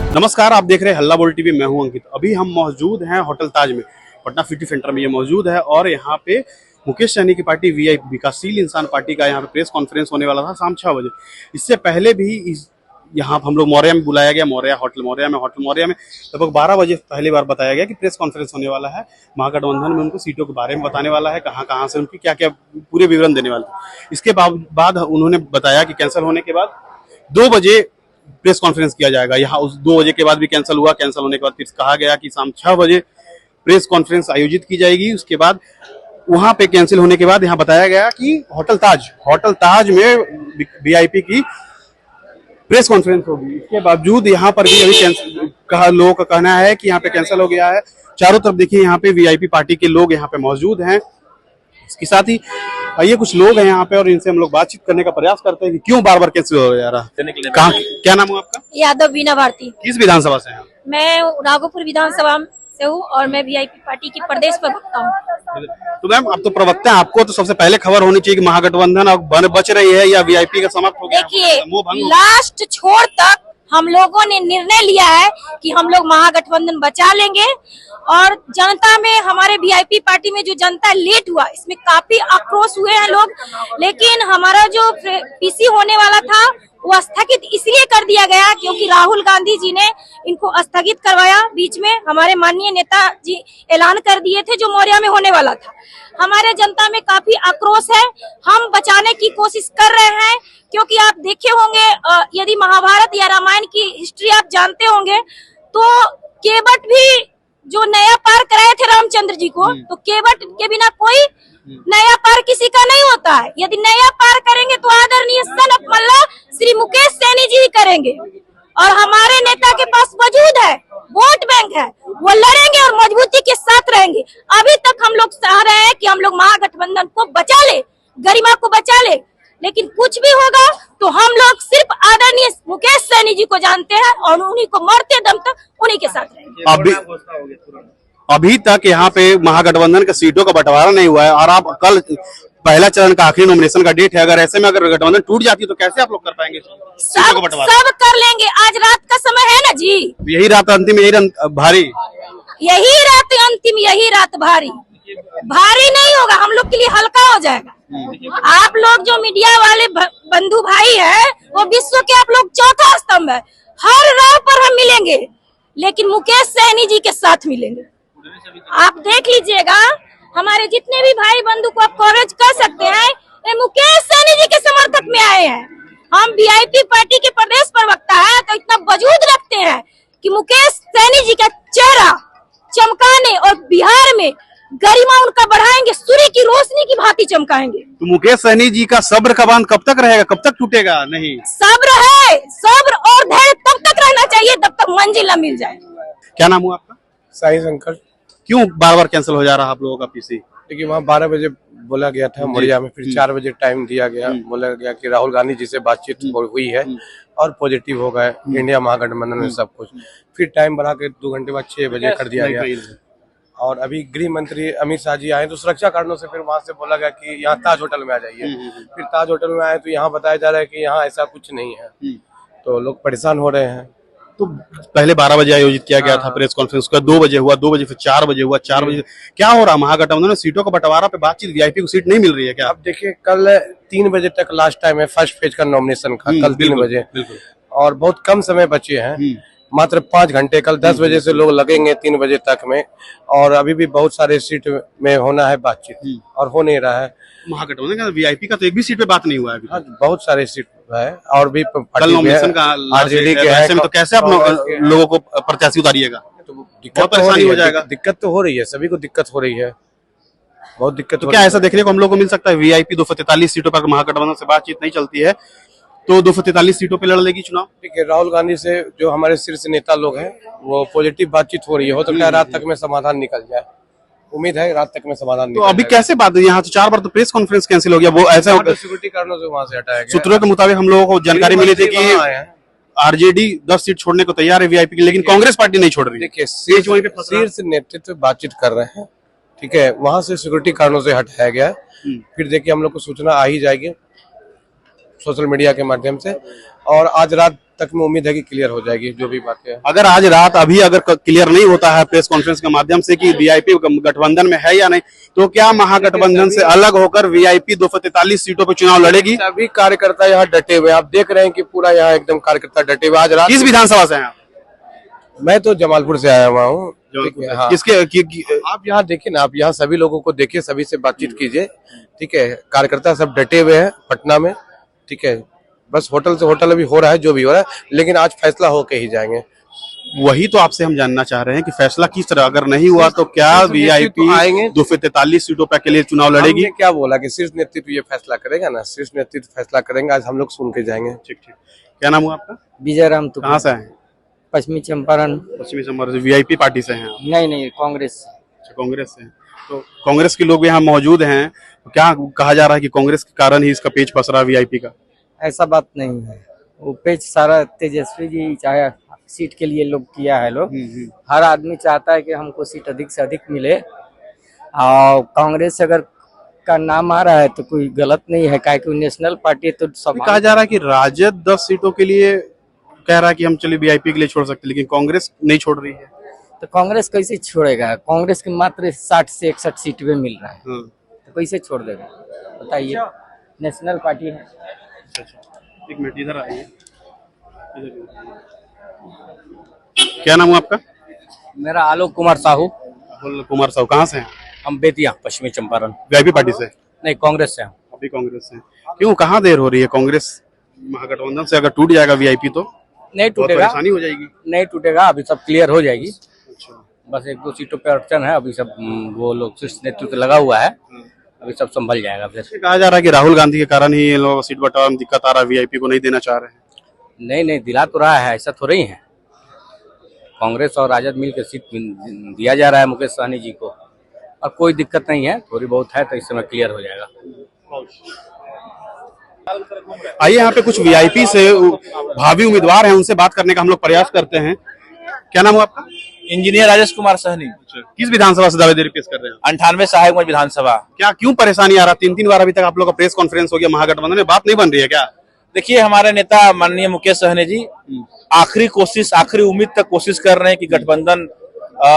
नमस्कार, आप देख रहे हैं हल्ला बोल टीवी। मैं हूं अंकित। अभी हम मौजूद हैं होटल ताज में, पटना सिटी सेंटर में ये मौजूद है। और यहाँ पे मुकेश सहनी की पार्टी वीआईपी विकासशील इंसान पार्टी का यहाँ पे प्रेस कॉन्फ्रेंस होने वाला था शाम 6 बजे। इससे पहले भी यहाँ हम लोग मौर्या में बुलाया गया, होटल मौर्या में लगभग 12 बजे पहली बार बताया गया कि प्रेस कॉन्फ्रेंस होने वाला है। महागठबंधन में उनको सीटों के बारे में बताने वाला है, कहाँ से उनकी क्या क्या पूरे विवरण देने वाले थे। इसके बाद उन्होंने बताया कि कैंसिल होने के बाद 2 बजे प्रेस कॉन्फ्रेंस किया जाएगा। यहाँ उस 2 बजे के बाद भी कैंसिल हुआ। कैंसिल होने के बाद फिर कहा गया कि शाम 6 बजे प्रेस कॉन्फ्रेंस आयोजित की जाएगी। उसके बाद वहां पे कैंसिल होने के बाद यहाँ बताया गया कि होटल ताज में वीआईपी की प्रेस कॉन्फ्रेंस होगी। इसके बावजूद यहाँ पर भी अभी लोगों का कहना है कि यहाँ पे कैंसिल हो गया है। चारों तरफ देखिए, यहाँ पे वीआईपी पार्टी के लोग यहाँ पे मौजूद हैं। इसके साथ ही ये कुछ लोग हैं यहाँ पे और इनसे हम लोग बातचीत करने का प्रयास करते हैं कि क्यों बार बार कैंसिल हो जा रहा है। कहाँ, क्या नाम है आपका? यादव बीना भारती। किस विधानसभा से हैं? मैं राघोपुर विधानसभा से हूँ और मैं वीआईपी पार्टी की प्रदेश प्रवक्ता हूँ। तो मैम, आप तो प्रवक्ता हैं, आपको तो सबसे पहले खबर होनी चाहिए कि महागठबंधन अब बच रही है या वीआईपी का समाप्त हो गया। देखिए, लास्ट छोर तक हम लोगों ने निर्णय लिया है कि हम लोग महागठबंधन बचा लेंगे। और जनता में, हमारे वीआईपी पार्टी में जो जनता लेट हुआ, इसमें काफी आक्रोश हुए हैं लोग। लेकिन हमारा जो पीसी होने वाला था वो स्थगित इसलिए कर दिया गया क्योंकि राहुल गांधी जी ने इनको स्थगित करवाया। बीच में हमारे माननीय नेता जी ऐलान कर दिए थे जो मौर्या में होने वाला था। हमारे जनता में काफी आक्रोश है। हम बचाने की कोशिश कर रहे हैं क्योंकि आप देखे होंगे, यदि महाभारत या रामायण की हिस्ट्री आप जानते होंगे तो केवट भी जो नया पार कराए थे रामचंद्र जी को, तो केवट के बिना कोई नया पार किसी का नहीं होता है। यदि नया पार करेंगे तो आदरणीय सन ऑफ मल्ला श्री मुकेश सहनी जी करेंगे। और हमारे नेता के पास वजूद है, वोट बैंक है, वो लड़ेंगे और मजबूती के साथ रहेंगे। अभी तक हम लोग चाह रहे हैं कि हम लोग महागठबंधन को बचा ले, गरिमा को बचा ले। लेकिन कुछ भी होगा तो हम लोग सिर्फ आदरणीय मुकेश सहनी जी को जानते हैं और उन्हीं को मरते दम तक उन्हीं के साथ रहेंगे। अभी तक यहाँ पे महागठबंधन के सीटों का बंटवारा नहीं हुआ है और आप कल पहला चरण का आखिरी नॉमिनेशन का डेट है। अगर ऐसे में अगर गठबंधन टूट जाती है तो कैसे आप लोग कर पाएंगे? सब कर लेंगे। आज रात का समय है ना जी, यही रात अंतिम, यही भारी, यही रात भारी नहीं होगा, हम लोग के लिए हल्का हो जाएगा। आप लोग जो मीडिया वाले बंधु भाई है, वो विश्व के आप लोग चौथा स्तंभ है। हर राह पर हम मिलेंगे, लेकिन मुकेश सहनी जी के साथ मिलेंगे। आप देख लीजिएगा, हमारे जितने भी भाई बंधु को आप कवरेज कर सकते हैं, ये मुकेश सहनी जी के समर्थक में आए हैं। हम वीआईपी पार्टी के प्रदेश प्रवक्ता है तो इतना वजूद रखते हैं कि मुकेश सहनी जी का चेहरा चमकाने और बिहार में गरिमा उनका बढ़ाएंगे, सूर्य की रोशनी की भांति चमकाएंगे। तो मुकेश सहनी जी का सब्र का बांध कब तक रहेगा, कब तक टूटेगा? नहीं, सब्र है, सब्र और धैर्य तब तक रहना चाहिए जब तक मंजिल न मिल जाए। क्या नाम हुआ आपका? साई शंकर। क्यों बार बार कैंसिल हो जा रहा है आप लोगों का पीसी? देखिए, वहाँ 12 बजे बोला गया था मौर्या में, फिर 4 बजे टाइम दिया गया। बोला गया कि राहुल गांधी जी से बातचीत हुई है और पॉजिटिव हो गए इंडिया महागठबंधन में सब कुछ। फिर टाइम बढ़ा के 2 घंटे बाद 6 बजे कर दिया गया। और अभी गृह मंत्री अमित शाह जी आए तो सुरक्षा कारणों से फिर वहाँ से बोला गया कि यहाँ ताज होटल में आ जाइए। फिर ताज होटल में आए तो यहाँ बताया जा रहा है कि यहाँ ऐसा कुछ नहीं है, तो लोग परेशान हो रहे हैं। तो पहले 12 बजे आयोजित किया गया था प्रेस कॉन्फ्रेंस, उसका 2 बजे हुआ, 2 बजे फिर 4 बजे हुआ, 4 बजे क्या हो रहा? महागठबंधन में सीटों का बंटवारा पे बातचीत, वीआईपी को सीट नहीं मिल रही है क्या? अब देखिए, कल 3 बजे तक लास्ट टाइम है फर्स्ट फेज का नॉमिनेशन का, कल 3 बजे और बहुत कम समय बचे हैं, मात्र 5 घंटे। कल 10 बजे से लोग लगेंगे 3 बजे तक में, और अभी भी बहुत सारे सीट में होना है बातचीत और हो नहीं रहा है। महागठबंधन का वीआईपी का तो एक भी सीट पे बात नहीं हुआ है अभी। बहुत सारे सीट है और भी कल नॉमिनेशन का आरजेडी के है, तो कैसे आप लोगों को प्रत्याशी उतारिएगा? तो दिक्कत परेशानी हो जाएगा। दिक्कत तो हो रही है, सभी को दिक्कत हो रही है, बहुत दिक्कत। तो क्या ऐसा देखने को हम लोग को मिल सकता है वीआईपी 243 सीटों पर महागठबंधन से बातचीत नहीं चलती है तो 243 सीटों पे लड़ लेगी चुनाव? ठीक है, राहुल गांधी से जो हमारे शीर्ष नेता लोग हैं वो पॉजिटिव बातचीत हो रही है, हो सकता है रात तक में समाधान निकल जाए। उम्मीद है रात तक में समाधान तो अभी कैसे बात है? यहाँ तो 4 बार तो प्रेस कॉन्फ्रेंस कैंसिल हो गया, वो ऐसा सिक्योरिटी कारणों से वहाँ से हटाया गया। सूत्रों के मुताबिक हम लोगों को जानकारी मिली थी कि आरजेडी 10 सीट छोड़ने को तैयार है वीआईपी की, लेकिन कांग्रेस पार्टी नहीं छोड़ रही। देखिए, शीर्ष नेतृत्व बातचीत कर रहे हैं, ठीक है, वहां से सिक्योरिटी कारणों से हटाया गया। फिर देखिए, हम लोग को सूचना आ ही जाएगी सोशल मीडिया के माध्यम से, और आज रात तक में उम्मीद है कि क्लियर हो जाएगी जो भी बातें हैं। अगर आज रात अभी अगर क्लियर नहीं होता है प्रेस कॉन्फ्रेंस के माध्यम से कि वीआईपी गठबंधन में है या नहीं, तो क्या महागठबंधन से अलग होकर वीआईपी 243 सीटों पर चुनाव लड़ेगी? सभी कार्यकर्ता यहाँ डटे हुए हैं, आप देख रहे हैं कि पूरा यहाँ एकदम कार्यकर्ता डटे हुए। आज रात किस विधानसभा से हैं आप? मैं तो जमालपुर से आया हुआ हूँ। ठीक है, हाँ। आप यहाँ देखिए ना, आप यहाँ सभी लोगों को देखिए, सभी से बातचीत कीजिए, ठीक है। कार्यकर्ता सब डटे हुए हैं पटना में, ठीक है। बस होटल से होटल अभी हो रहा है जो भी हो रहा है, लेकिन आज फैसला होके ही जाएंगे। वही तो आपसे हम जानना चाह रहे हैं कि फैसला किस तरह, अगर नहीं हुआ तो क्या वीआईपी आएंगे 243 सीटों पर के लिए चुनाव लड़ेगी? हमने क्या बोला कि शीर्ष नेतृत्व ये फैसला करेगा ना, शीर्ष नेतृत्व फैसला करेंगे, आज हम लोग सुन के जाएंगे। ठीक ठीक। क्या नाम हुआ आपका? विजय राम। तो कहाँ से हैं? पश्चिमी चंपारण। पश्चिमी चंपारण से। वीआईपी पार्टी से हैं आप? नहीं, कांग्रेस। अच्छा, कांग्रेस से हैं। तो कांग्रेस के लोग यहाँ मौजूद हैं, तो क्या कहा जा रहा है कि कांग्रेस के कारण ही इसका पेच फंस रहा है वीआईपी का? ऐसा बात नहीं है, वो पेच सारा तेजस्वी जी चाहे सीट के लिए लोग किया है। लोग हर आदमी चाहता है कि हमको सीट अधिक से अधिक मिले, और कांग्रेस अगर का नाम आ रहा है तो कोई गलत नहीं है, काहे कि नेशनल पार्टी तो सब। कहा जा रहा है कि राजद 10 सीटों के लिए कह रहा है कि हम चलिए वीआईपी के लिए छोड़ सकते, लेकिन कांग्रेस नहीं छोड़ रही है। तो कांग्रेस कैसे छोड़ेगा? कांग्रेस के मात्र 60 से 61 सीट पे मिल रहा है, तो कैसे छोड़ देगा बताइए? नेशनल पार्टी है। एक मिनट इधर आइए। क्या नाम है आपका? मेरा आलोक कुमार साहू। कुमार साहू। कहाँ से हैं? हम बेतिया, पश्चिमी चंपारण। वीआईपी पार्टी से? नहीं, कांग्रेस से। अभी कांग्रेस से। क्यों, कहाँ देर हो रही है? कांग्रेस महागठबंधन से अगर टूट जाएगा वीआईपी तो नहीं टूटेगा, परेशानी हो जाएगी। नहीं टूटेगा, अभी सब क्लियर हो जाएगी। अच्छा। बस 1-2 सीटों पे अड़चन है, अभी सब वो लोग शीर्ष नेतृत्व लगा हुआ है, अभी सब संभल जाएगा। फिर कहा जा रहा है कि राहुल गांधी के कारण ही ये लोग सीट बंटवारे में दिक्कत आ रहा है, वीआईपी को नहीं देना चाह रहे हैं। नहीं, दिला तो रहा है, ऐसा थोड़ा ही है। कांग्रेस और राजद मिलकर सीट दिया जा रहा है मुकेश सहनी जी को, और कोई दिक्कत नहीं है, थोड़ी बहुत है, तो इस समय क्लियर हो जाएगा। आइए यहाँ पे कुछ वीआईपी से भावी उम्मीदवार हैं, उनसे बात करने का हम लोग प्रयास करते हैं। क्या नाम है आपका? इंजीनियर राजेश कुमार सहनी। किस विधानसभा से दावेदारी पेश कर रहे हैं? 98 सहायक विधानसभा। क्या क्यों परेशानी आ रहा? 3 बार अभी तक आप लोग का प्रेस कॉन्फ्रेंस हो गया, महागठबंधन में बात नहीं बन रही है क्या? देखिए, हमारे नेता माननीय मुकेश सहनी जी आखिरी कोशिश, आखिरी उम्मीद तक कोशिश कर रहे हैं कि गठबंधन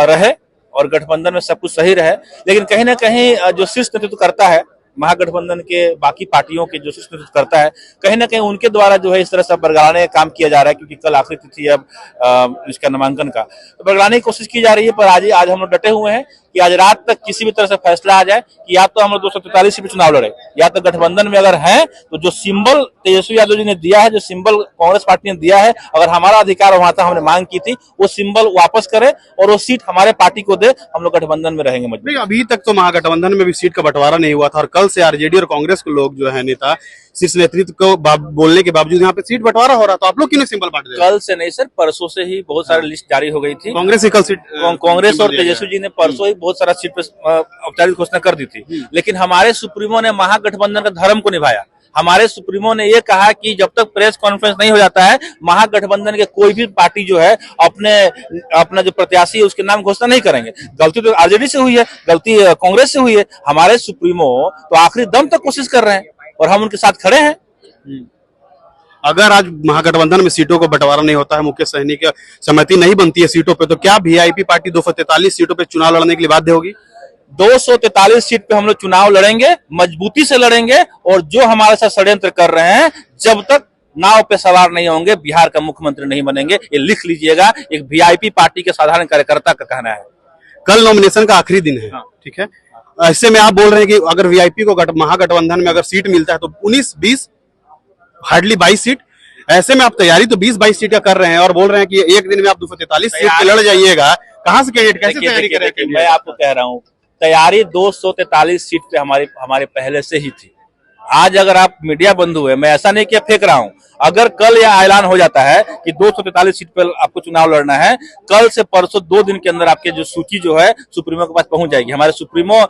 रहे और गठबंधन में सब कुछ सही रहे, लेकिन कहीं ना कहीं जो शीर्ष नेतृत्व करता है महागठबंधन के, बाकी पार्टियों के जो शीर्ष नेतृत्व करता है, कहीं ना कहीं उनके द्वारा जो है इस तरह से बरगलाने का काम किया जा रहा है, क्योंकि कल आखिरी तिथि है अब इसका नामांकन का, तो बरगलाने की कोशिश की जा रही है। पर आज हम लोग डटे हुए हैं कि आज रात तक किसी भी तरह से फैसला आ जाए कि या तो हम लोग 243 सीट पे चुनाव लड़े, या तो गठबंधन में अगर हैं तो जो सिंबल तेजस्वी यादव जी ने दिया है, जो सिंबल कांग्रेस पार्टी ने दिया है, अगर हमारा अधिकार वहां था, हमने मांग की थी, वो सिंबल वापस करे और वो सीट हमारे पार्टी को दे, हम लोग गठबंधन में रहेंगे मजबूत। अभी तक तो महागठबंधन में भी सीट का बंटवारा नहीं हुआ था, और कल से आरजेडी और कांग्रेस के लोग जो है नेता शीर्ष नेतृत्व को बोलने के बावजूद यहाँ पे सीट बंटवारा हो रहा, तो आप लोग क्यों सिंबल बांट रहे? कल से नहीं सर, परसों से ही बहुत सारी लिस्ट जारी हो गई थी। कांग्रेस ही कल सीट, कांग्रेस और तेजस्वी जी ने परसों ही बहुत सारा सीट पे औपचारिक घोषणा कर दी थी, लेकिन हमारे सुप्रीमो ने महागठबंधन का धर्म को निभाया। हमारे सुप्रीमो ने ये कहा कि जब तक प्रेस कॉन्फ्रेंस नहीं हो जाता है, महागठबंधन के कोई भी पार्टी जो है अपना जो प्रत्याशी है उसके नाम घोषणा नहीं करेंगे। गलती तो आरजेडी से हुई है, गलती कांग्रेस से हुई है, हमारे सुप्रीमो तो आखिरी दम तक कोशिश कर रहे हैं और हम उनके साथ खड़े हैं। अगर आज महागठबंधन में सीटों को बंटवारा नहीं होता है, मुकेश सहनी की सहमति नहीं बनती है सीटों पे, तो क्या वीआईपी पार्टी 243 सीटों पे चुनाव लड़ने के लिए बाध्य होगी? 243 सीट पे हम लोग चुनाव लड़ेंगे, मजबूती से लड़ेंगे, और जो हमारे साथ षड्यंत्र कर रहे हैं, जब तक नाव पे सवार नहीं होंगे बिहार का मुख्यमंत्री नहीं बनेंगे। ये लिख लीजिएगा, एक वीआईपी पार्टी के साधारण कार्यकर्ता का कहना है। कल नॉमिनेशन का आखिरी दिन है, ठीक है, ऐसे में आप बोल रहे हैं कि अगर वीआईपी को महागठबंधन में अगर सीट मिलता है तो 19-20 हार्डली 22 सीट, ऐसे में आप तैयारी तो 20-22 सीट का कर रहे हैं और बोल रहे हैं कि एक दिन में आप 243 सीट पे लड़ जाइएगा। कहाँ से कैंडिडेट, कैसे तैयारी कर रहे हैं? मैं आपको कह रहा हूँ, तैयारी 243 सीट पे हमारे पहले से ही थी। आज अगर आप मीडिया बंधु है, मैं ऐसा नहीं कि फेंक रहा हूं, अगर कल यह ऐलान हो जाता है कि 243 सीट पर आपको चुनाव लड़ना है, कल से परसों 2 दिन के अंदर आपके जो सूची जो है सुप्रीमो के पास पहुंच जाएगी। हमारे सुप्रीमो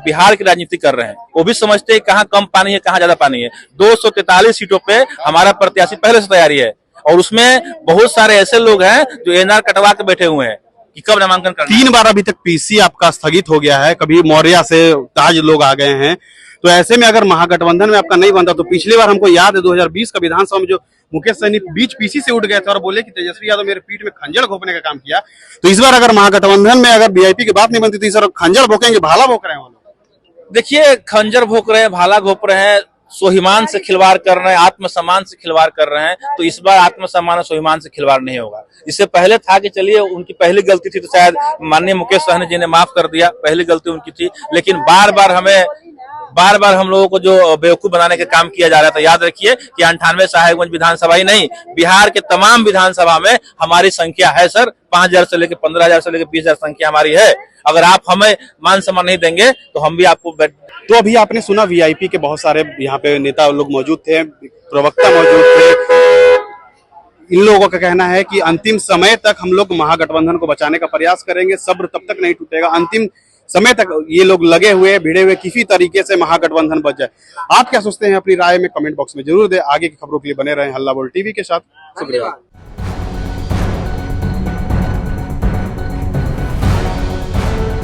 बिहार की राजनीति कर रहे हैं, वो भी समझते हैं कहाँ कम पानी है, कहाँ ज्यादा पानी है। 243 सीटों पे हमारा प्रत्याशी पहले से तैयारी है, और उसमें बहुत सारे ऐसे लोग हैं जो एनआर कटवा के बैठे हुए हैं कि कब नामांकन करना। 3 बार अभी तक पीसी आपका स्थगित हो गया है, कभी मौर्या से ताज लोग आ गए हैं, तो ऐसे में अगर महागठबंधन में आपका नहीं बनता, तो पिछली बार हमको याद है 2020 का विधानसभा में जो मुकेश सहनी बीच पीसी से उठ गए थे और बोले कि तेजस्वी यादव मेरे पीठ में खंजर घोंपने का काम किया, तो इस बार अगर महागठबंधन में अगर वीआईपी की बात नहीं बनती तो इस बार खंजर भोंकेंगे, भाला भोंक रहे हैं वो लोग। देखिए, खंजर भोंक रहे हैं, भाला घोंप रहे हैं, स्वाभिमान से खिलवाड़ कर रहे हैं, आत्मसम्मान से खिलवाड़ कर रहे हैं। तो इस बार आत्मसम्मान और स्वाभिमान से खिलवाड़ नहीं होगा। इससे पहले था कि चलिए उनकी पहली गलती थी तो शायद माननीय मुकेश सहनी जी ने माफ कर दिया, पहली गलती उनकी थी, लेकिन बार बार हम लोगों को जो बेवकूफ बनाने का काम किया जा रहा था। याद रखिए कि 98 साहेबगंज विधानसभा ही नहीं, बिहार के तमाम विधानसभा में हमारी संख्या है सर, 5000 से लेकर 15000 से लेकर 20000 संख्या हमारी है। अगर आप हमें मान सम्मान नहीं देंगे तो हम भी आपको। तो अभी आपने सुना वीआईपी के बहुत सारे यहाँ पे नेता लोग मौजूद थे, प्रवक्ता मौजूद थे। इन लोगों का कहना है कि अंतिम समय तक हम लोग महागठबंधन को बचाने का प्रयास करेंगे, सब्र तब तक नहीं टूटेगा, अंतिम समय तक ये लोग लगे हुए भिड़े हुए किसी तरीके से महागठबंधन बच जाए। आप क्या सोचते हैं? अपनी राय में कमेंट बॉक्स में जरूर दें। आगे की खबरों के लिए बने रहें हल्ला बोल टीवी के साथ। शुक्रिया।